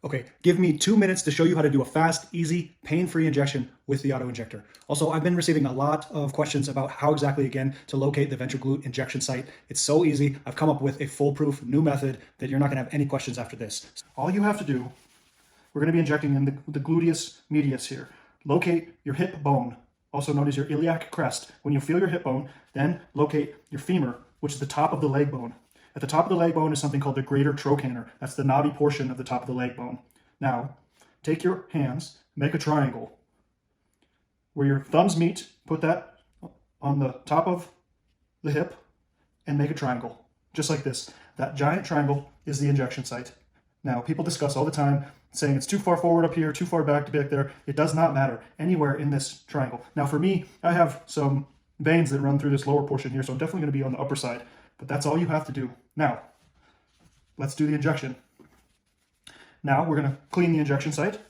Okay, give me 2 minutes to show you how to do a fast, easy, pain-free injection with the auto injector. Also, I've been receiving a lot of questions about how exactly, again, to locate the ventroglute injection site. It's so easy. I've come up with a foolproof new method that you're not gonna have any questions after this. All you have to do, we're gonna be injecting in the gluteus medius here. Locate your hip bone, also known as your iliac crest. When you feel your hip bone, then locate your femur, which is the top of the leg bone. At the top of the leg bone is something called the greater trochanter. That's the knobby portion of the top of the leg bone. Now, take your hands, make a triangle. Where your thumbs meet, put that on the top of the hip and make a triangle, just like this. That giant triangle is the injection site. Now, people discuss all the time saying it's too far forward up here, too far back there. It does not matter. Anywhere in this triangle. Now, for me, I have some veins that run through this lower portion here, so I'm definitely going to be on the upper side. But that's all you have to do. Now, let's do the injection. Now we're going to clean the injection site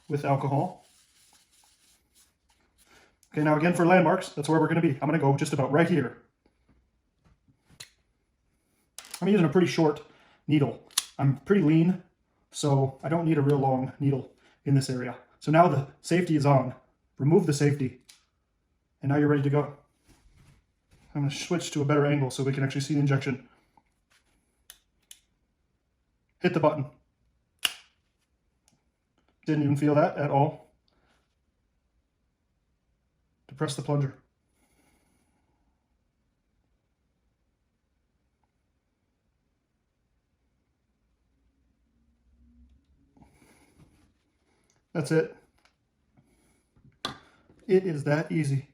with alcohol. Okay, now again for landmarks, that's where we're going to be. I'm going to go just about right here. I'm using a pretty short needle. I'm pretty lean, so I don't need a real long needle in this area. So now the safety is on. Remove the safety, and now you're ready to go. I'm going to switch to a better angle so we can actually see the injection. Hit the button. Didn't even feel that at all. Depress the plunger. That's it. It is that easy.